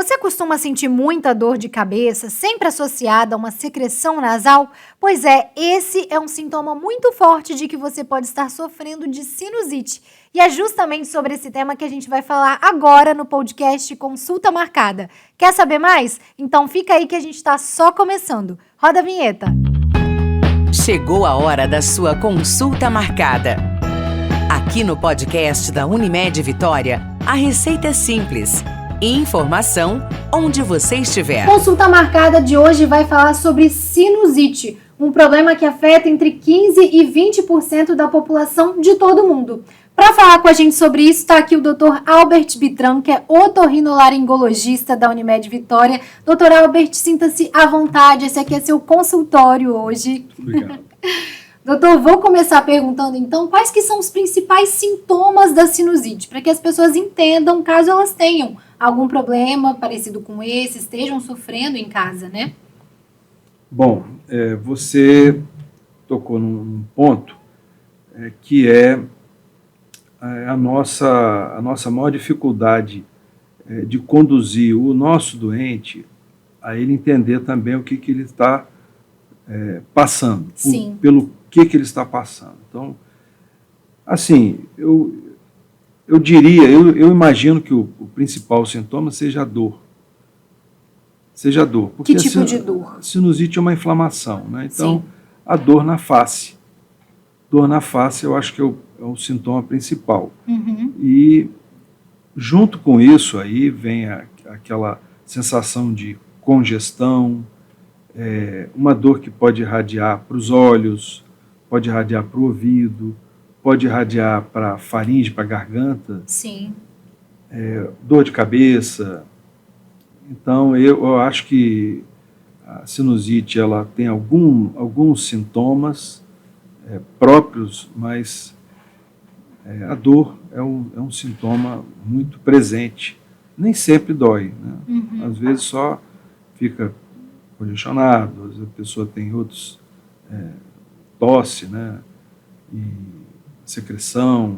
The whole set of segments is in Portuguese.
Você costuma sentir muita dor de cabeça, sempre associada a uma secreção nasal? Pois é, esse é um sintoma muito forte de que você pode estar sofrendo de sinusite. E é justamente sobre esse tema que a gente vai falar agora no podcast Consulta Marcada. Quer saber mais? Então fica aí que a gente está só começando. Roda a vinheta. Chegou a hora da sua consulta marcada. Aqui no podcast da Unimed Vitória, a receita é simples. Informação onde você estiver. Consulta Marcada de hoje vai falar sobre sinusite, um problema que afeta entre 15% e 20% da população de todo mundo. Para falar com a gente sobre isso, está aqui o Dr. Albert Bitran, que é otorrinolaringologista da Unimed Vitória. Dr. Albert, sinta-se à vontade, esse aqui é seu consultório hoje. Obrigado. Doutor, vou começar perguntando então quais que são os principais sintomas da sinusite, para que as pessoas entendam caso elas tenham algum problema parecido com esse, estejam sofrendo em casa, né? Bom, você tocou num ponto que é a nossa maior dificuldade de conduzir o nosso doente a ele entender também o que ele está passando, pelo que ele está passando. Então, assim, eu diria, eu imagino que o principal sintoma seja a dor. Seja a dor. Porque que tipo de dor? Sinusite é uma inflamação, né? Então, Sim. a dor na face. Dor na face eu acho que é o sintoma principal. Uhum. E junto com isso aí vem aquela sensação de congestão, uma dor que pode irradiar para os olhos, pode irradiar para o ouvido, pode irradiar para a faringe, para a garganta. Sim. Dor de cabeça. Então, eu acho que a sinusite ela tem alguns sintomas próprios, mas a dor é um sintoma muito presente. Nem sempre dói, né? Uhum. Às vezes só fica congestionado, às vezes a pessoa tem outros, tosse, né? E secreção.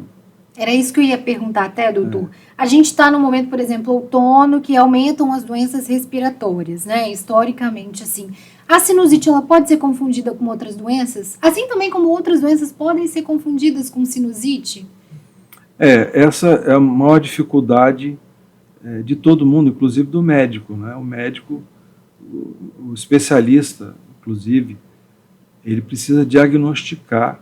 Era isso que eu ia perguntar até, doutor. A gente está no momento, por exemplo, outono, que aumentam as doenças respiratórias, né? Historicamente, assim. A sinusite, ela pode ser confundida com outras doenças? Assim também como outras doenças podem ser confundidas com sinusite? Essa é a maior dificuldade de todo mundo, inclusive do médico, né? O médico, o especialista, inclusive, ele precisa diagnosticar.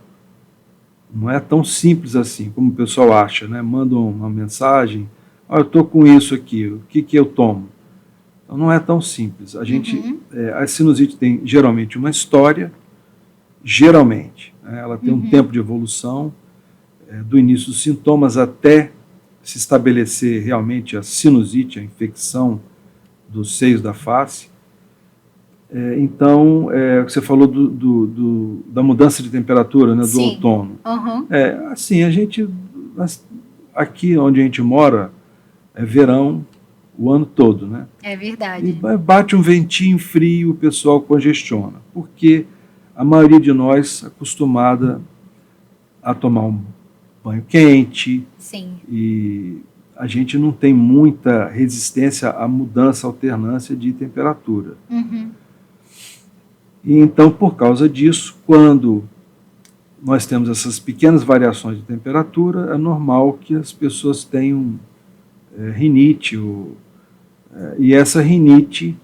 Não é tão simples assim, como o pessoal acha, né? Mandam uma mensagem, eu estou com isso aqui, o que eu tomo? Então, não é tão simples. A sinusite tem geralmente uma história, né? Ela tem um tempo de evolução, do início dos sintomas até se estabelecer realmente a sinusite, a infecção dos seios da face. Então, você falou da mudança de temperatura, né, do Sim. outono. Uhum. Assim, aqui onde a gente mora, é verão o ano todo, né? É verdade. E bate um ventinho frio, o pessoal congestiona, porque a maioria de nós é acostumada a tomar um banho quente. Sim. E a gente não tem muita resistência à mudança, alternância de temperatura. Uhum. E então, por causa disso, quando nós temos essas pequenas variações de temperatura, é normal que as pessoas tenham rinite. E essa rinite,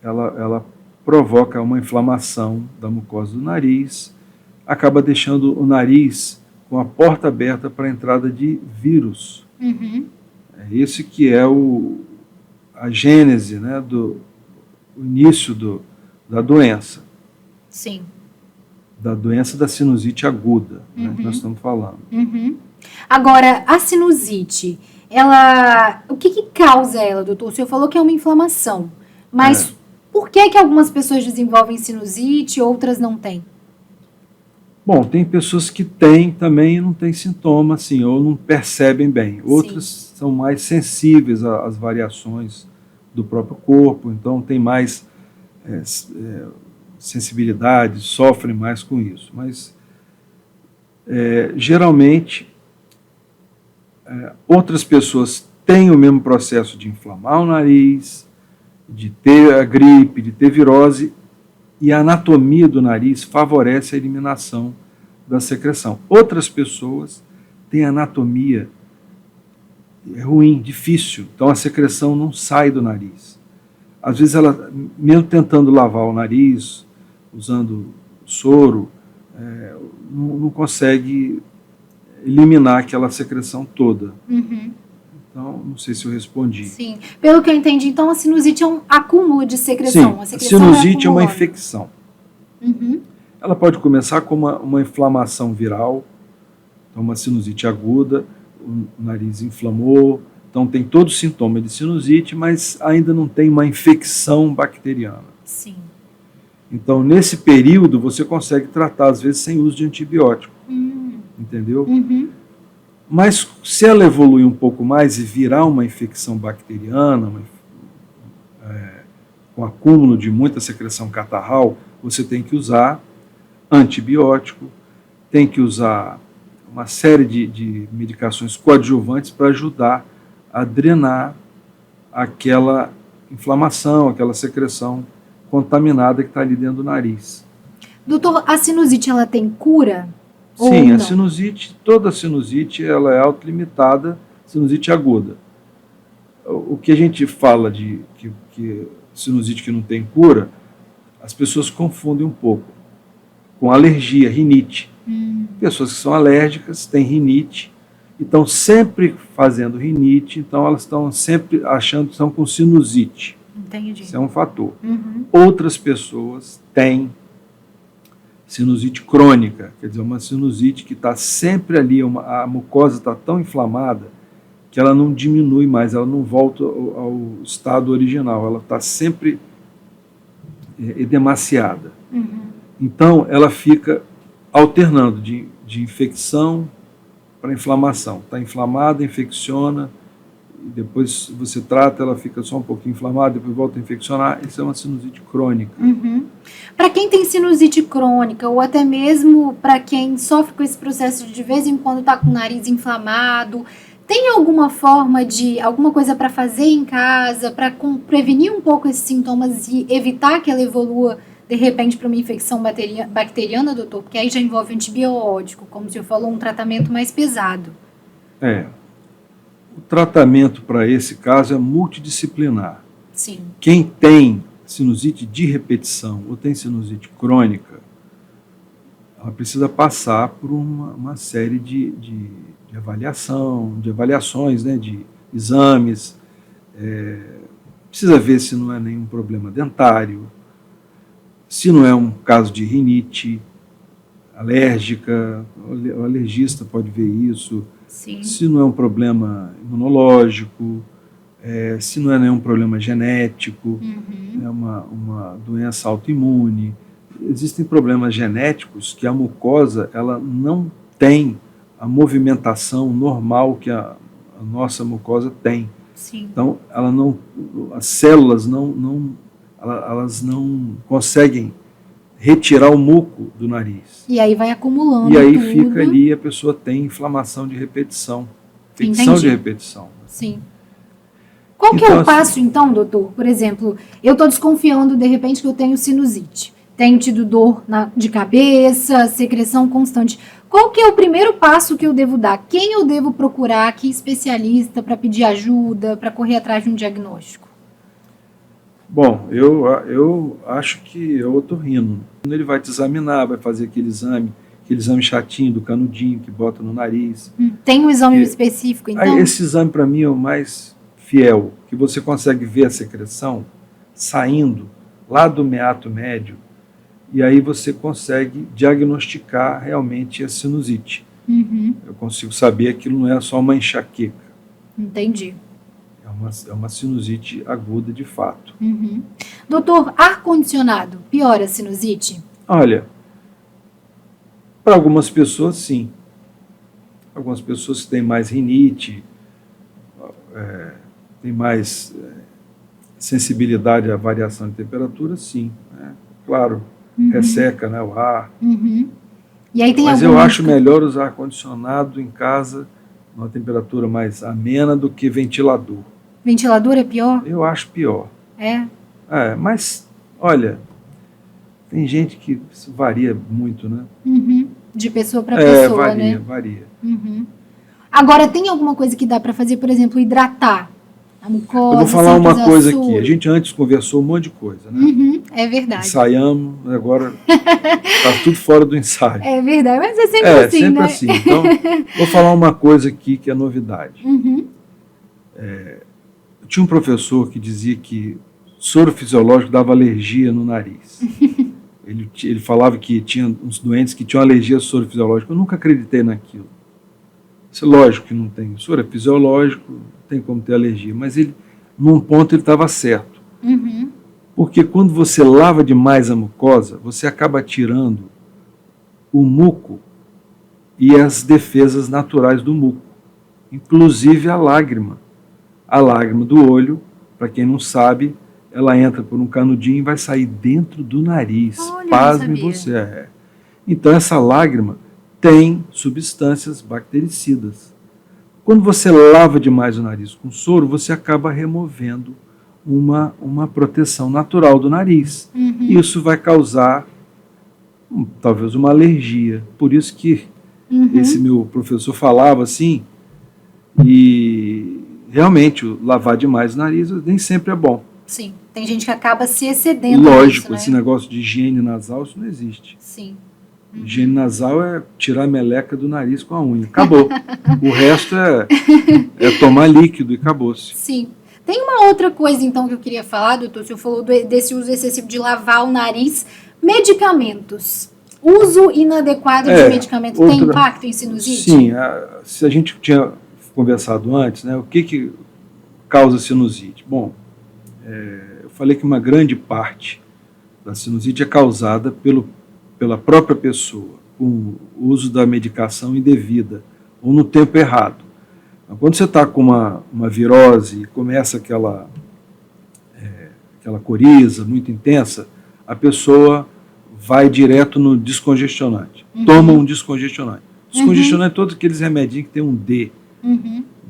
ela provoca uma inflamação da mucosa do nariz, acaba deixando o nariz com a porta aberta para a entrada de vírus. Uhum. É esse que é a gênese, né, o início da doença. Sim. Da doença da sinusite aguda, né, que nós estamos falando. Uhum. Agora, a sinusite, o que causa ela, doutor? O senhor falou que é uma inflamação, mas por que algumas pessoas desenvolvem sinusite e outras não têm? Bom, tem pessoas que têm também e não têm sintoma, assim, ou não percebem bem. Outras são mais sensíveis às variações do próprio corpo, então tem mais sensibilidade, sofrem mais com isso. Mas, geralmente, outras pessoas tem o mesmo processo de inflamar o nariz, de ter a gripe, de ter virose, e a anatomia do nariz favorece a eliminação da secreção. Outras pessoas têm anatomia ruim, difícil, então a secreção não sai do nariz. Às vezes ela, mesmo tentando lavar o nariz, usando soro, não consegue eliminar aquela secreção toda. Uhum. Então, não sei se eu respondi. Sim. Pelo que eu entendi, então a sinusite é um acúmulo de secreção. Sim, A secreção sinusite é uma infecção. Uhum. Ela pode começar com uma inflamação viral, então uma sinusite aguda, o nariz inflamou, então tem todo o sintoma de sinusite, mas ainda não tem uma infecção bacteriana. Sim. Então, nesse período, você consegue tratar, às vezes, sem uso de antibiótico. Entendeu? Uhum. Mas se ela evoluir um pouco mais e virar uma infecção bacteriana, com acúmulo de muita secreção catarral, você tem que usar antibiótico, tem que usar uma série de medicações coadjuvantes para ajudar a drenar aquela inflamação, aquela secreção contaminada que está ali dentro do nariz. Doutor, a sinusite ela tem cura? Sim, a sinusite, toda sinusite, ela é autolimitada, sinusite aguda. O que a gente fala de que sinusite que não tem cura, as pessoas confundem um pouco com alergia, rinite. Pessoas que são alérgicas têm rinite e estão sempre fazendo rinite, então elas estão sempre achando que estão com sinusite. Entendi. Isso é um fator. Uhum. Outras pessoas têm sinusite crônica, quer dizer, uma sinusite que está sempre ali, a mucosa está tão inflamada que ela não diminui mais, ela não volta ao estado original, ela está sempre edemaciada. Uhum. Então, ela fica alternando de infecção para inflamação. Está inflamada, infecciona, e depois você trata, ela fica só um pouquinho inflamada, depois volta a infeccionar. Isso é uma sinusite crônica. Uhum. Para quem tem sinusite crônica, ou até mesmo para quem sofre com esse processo de vez em quando está com o nariz inflamado, tem alguma forma alguma coisa para fazer em casa, para prevenir um pouco esses sintomas e evitar que ela evolua de repente para uma infecção bacteriana, doutor? Porque aí já envolve antibiótico, como o senhor falou, um tratamento mais pesado. O tratamento para esse caso é multidisciplinar. Sim. Quem tem sinusite de repetição ou tem sinusite crônica, ela precisa passar por uma série de avaliações, né, de exames. Precisa ver se não é nenhum problema dentário, se não é um caso de rinite alérgica, o alergista pode ver isso. Sim. Se não é um problema imunológico, se não é nenhum problema genético, é uma doença autoimune. Existem problemas genéticos que a mucosa ela não tem a movimentação normal que a nossa mucosa tem. Sim. Então, as células elas não conseguem retirar o muco do nariz. E aí vai acumulando. E aí tudo. fica ali, a pessoa tem inflamação de repetição. Infecção de repetição. Sim. Qual que é o passo, então, doutor? Por exemplo, eu estou desconfiando, de repente, que eu tenho sinusite. Tenho tido dor de cabeça, secreção constante. Qual que é o primeiro passo que eu devo dar? Quem eu devo procurar? Que especialista para pedir ajuda, para correr atrás de um diagnóstico? Bom, eu acho que é o otorrino. Ele vai te examinar, vai fazer aquele exame chatinho do canudinho que bota no nariz. Tem um exame específico, então? Esse exame, para mim, é o mais fiel, que você consegue ver a secreção saindo lá do meato médio, e aí você consegue diagnosticar realmente a sinusite. Eu consigo saber que aquilo não é só uma enxaqueca. Entendi. É uma sinusite aguda de fato. Doutor, ar-condicionado piora a sinusite? Olha, para algumas pessoas, sim. Algumas pessoas que têm mais rinite, têm mais sensibilidade à variação de temperatura, sim. Claro, resseca, né, o ar. E aí tem Mas eu acho melhor usar ar-condicionado em casa uma temperatura mais amena do que ventilador. Ventilador é pior? Eu acho pior. É. Mas, olha, tem gente que isso varia muito, né? De pessoa para pessoa, varia, né? Varia. Agora, tem alguma coisa que dá para fazer, por exemplo, hidratar a mucosa? Eu vou falar uma coisa soro? aqui. A gente antes conversou um monte de coisa, né? É verdade. Ensaiamos, agora está tudo fora do ensaio. É verdade, mas é sempre assim, sempre né? assim. Então, vou falar uma coisa aqui que é novidade. Eu tinha um professor que dizia que soro fisiológico dava alergia no nariz. Ele falava que tinha uns doentes que tinham alergia a soro fisiológico. Eu nunca acreditei naquilo. Isso é lógico que não tem. Soro é fisiológico, não tem como ter alergia. Mas num ponto ele estava certo. Porque quando você lava demais a mucosa, você acaba tirando o muco e as defesas naturais do muco, inclusive a lágrima. A lágrima do olho, para quem não sabe, ela entra por um canudinho e vai sair dentro do nariz. Olha, Pasme você. Então essa lágrima tem substâncias bactericidas. Quando você lava demais o nariz com soro, você acaba removendo uma proteção natural do nariz. Isso vai causar talvez uma alergia. Por isso que esse meu professor falava assim, e realmente lavar demais o nariz nem sempre é bom. Sim, tem gente que acaba se excedendo. Lógico, nisso, né? esse negócio de higiene nasal, isso não existe. Sim. Higiene nasal é tirar a meleca do nariz com a unha. Acabou. O resto é tomar líquido e acabou-se. Sim. Tem uma outra coisa, então, que eu queria falar, doutor. O senhor falou desse uso excessivo de lavar o nariz. Medicamentos. Uso inadequado de medicamento tem impacto em sinusite? Sim. Se a gente tinha conversado antes, né, o que causa sinusite? Bom, eu falei que uma grande parte da sinusite é causada pela própria pessoa, com o uso da medicação indevida ou no tempo errado. Quando você está com uma virose e começa aquela coriza muito intensa, a pessoa vai direto no descongestionante. Toma um descongestionante. Descongestionante é todos aqueles remedinhos que tem um D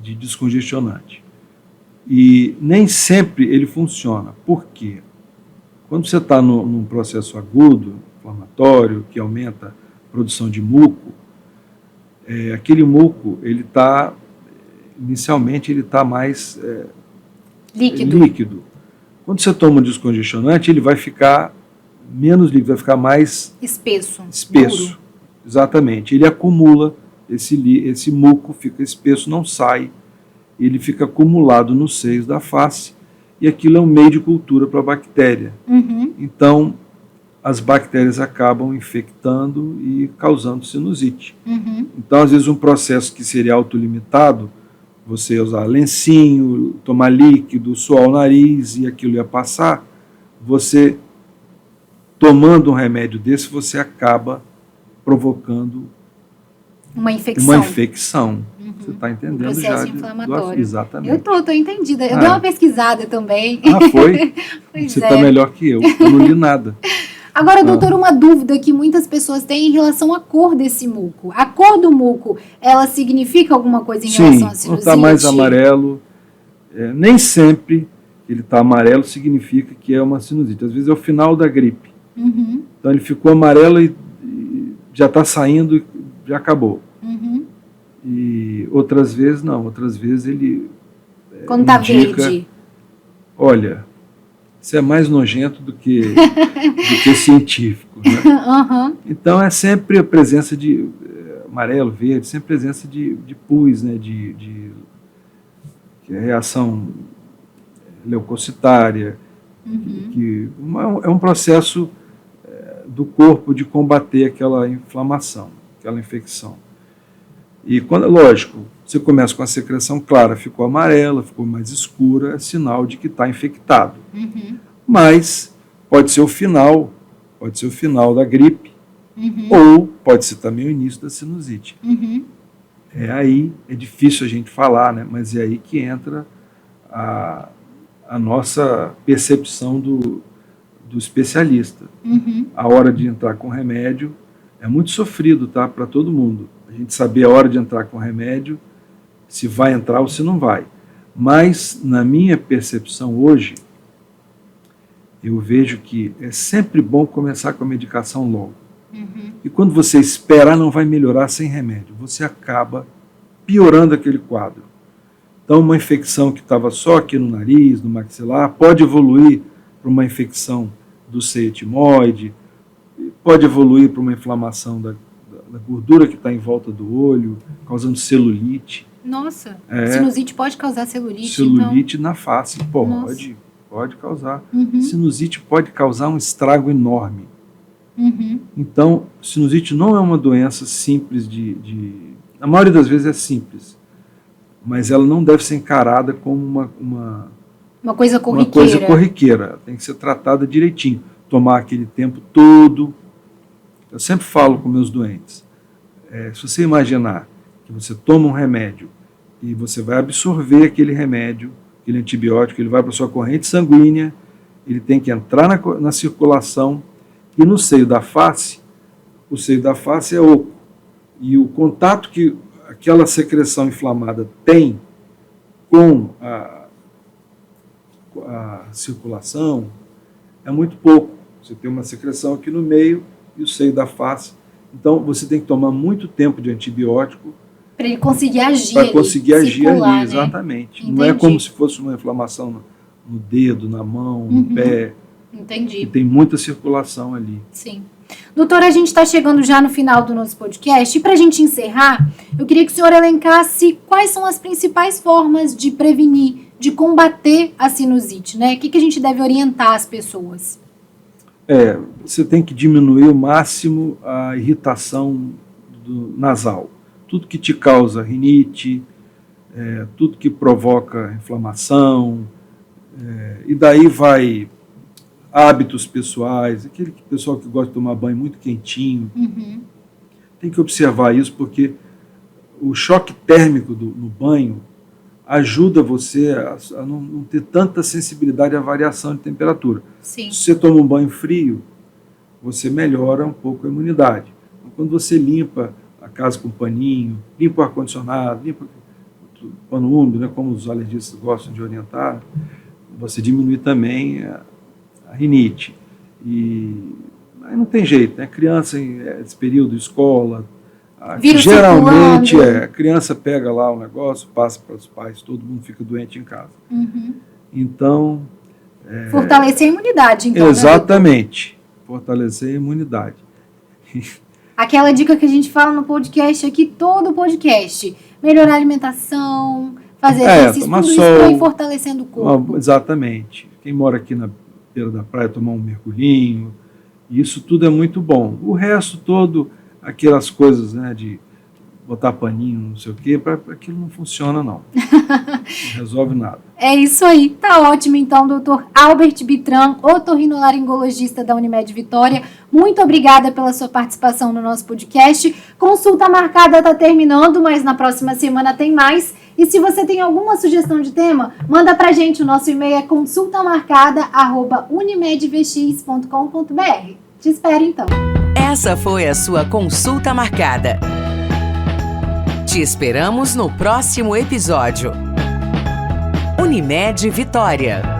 de descongestionante. E nem sempre ele funciona. Por quê? Quando você está num processo agudo, inflamatório, que aumenta a produção de muco, aquele muco, inicialmente ele está mais líquido. Quando você toma um descongestionante, ele vai ficar menos líquido, vai ficar mais espesso. Duro. Exatamente. Ele acumula, esse muco fica espesso, não sai, ele fica acumulado nos seios da face, e aquilo é um meio de cultura para a bactéria. Então, as bactérias acabam infectando e causando sinusite. Então, às vezes, um processo que seria autolimitado, você usar lencinho, tomar líquido, suar o nariz e aquilo ia passar, você, tomando um remédio desse, você acaba provocando uma infecção. Você está entendendo um processo já. inflamatório. Exatamente. Eu estou entendida. Eu dei uma pesquisada também. Foi? Pois você está melhor que eu não li nada. Agora, doutor, uma dúvida que muitas pessoas têm em relação à cor desse muco. A cor do muco, ela significa alguma coisa em relação à sinusite? Sim, está mais amarelo. Nem sempre ele está amarelo significa que é uma sinusite. Às vezes é o final da gripe. Então ele ficou amarelo e já está saindo e já acabou. E outras vezes não. Outras vezes ele quando está verde. Olha, isso é mais nojento do que científico. Né? Então é sempre a presença de amarelo, verde, sempre presença de pus, né? Que é reação leucocitária, é um processo do corpo de combater aquela inflamação, aquela infecção. E lógico, você começa com a secreção clara, ficou amarela, ficou mais escura, é sinal de que está infectado. Mas pode ser o final da gripe, ou pode ser também o início da sinusite. Aí, é difícil a gente falar, né? Mas é aí que entra a nossa percepção do especialista. A hora de entrar com remédio é muito sofrido, tá? Para todo mundo. A gente saber a hora de entrar com remédio se vai entrar ou se não vai. Mas, na minha percepção hoje, eu vejo que é sempre bom começar com a medicação logo. E quando você esperar, não vai melhorar sem remédio. Você acaba piorando aquele quadro. Então, uma infecção que estava só aqui no nariz, no maxilar, pode evoluir para uma infecção do seio etimoide, pode evoluir para uma inflamação da gordura que está em volta do olho, causando celulite. Nossa, sinusite pode causar celulite? Celulite então... na face, pode causar. Sinusite pode causar um estrago enorme. Então, sinusite não é uma doença simples a maioria das vezes é simples, mas ela não deve ser encarada como uma coisa corriqueira. Uma coisa corriqueira, tem que ser tratada direitinho, tomar aquele tempo todo. Eu sempre falo com meus doentes, se você imaginar que você toma um remédio e você vai absorver aquele remédio, aquele antibiótico, ele vai para a sua corrente sanguínea, ele tem que entrar na circulação, e no seio da face, o seio da face é oco, e o contato que aquela secreção inflamada tem com a circulação é muito pouco. Você tem uma secreção aqui no meio e o seio da face. Então, você tem que tomar muito tempo de antibiótico para ele conseguir agir. Para conseguir agir ali, né? exatamente. Entendi. Não é como se fosse uma inflamação no dedo, na mão, no pé. Entendi. E tem muita circulação ali. Sim. Doutora, a gente está chegando já no final do nosso podcast e para a gente encerrar, eu queria que o senhor elencasse quais são as principais formas de prevenir, de combater a sinusite, né? O que a gente deve orientar as pessoas? Você tem que diminuir ao máximo a irritação nasal. Tudo que te causa rinite, tudo que provoca inflamação, e daí vai hábitos pessoais, aquele pessoal que gosta de tomar banho muito quentinho, tem que observar isso, porque o choque térmico no banho ajuda você a não ter tanta sensibilidade à variação de temperatura. Sim. Se você toma um banho frio, você melhora um pouco a imunidade. Então, quando você limpa a casa com paninho, limpa o ar-condicionado, limpa o pano úmido, né, como os alergistas gostam de orientar, você diminui também a rinite. E aí não tem jeito, né? Criança, esse período, escola, geralmente a criança pega lá o negócio, passa para os pais, todo mundo fica doente em casa. Então... fortalecer a imunidade, então. Exatamente, né? Fortalecer a imunidade. Aquela dica que a gente fala no podcast aqui, todo podcast. Melhorar a alimentação, fazer exercício, tudo isso para ir fortalecendo o corpo. Exatamente. Quem mora aqui na beira da praia, tomar um mergulhinho, isso tudo é muito bom. O resto todo, aquelas coisas, né, de botar paninho, não sei o quê, aquilo não funciona, não. Não resolve nada. É isso aí. Tá ótimo, então, doutor Albert Bitran, otorrinolaringologista da Unimed Vitória. Muito obrigada pela sua participação no nosso podcast. Consulta marcada está terminando, mas na próxima semana tem mais. E se você tem alguma sugestão de tema, manda pra gente. O nosso e-mail é consultamarcada@unimedvx.com.br. Te espero, então. Essa foi a sua consulta marcada. Te esperamos no próximo episódio. Unimed Vitória.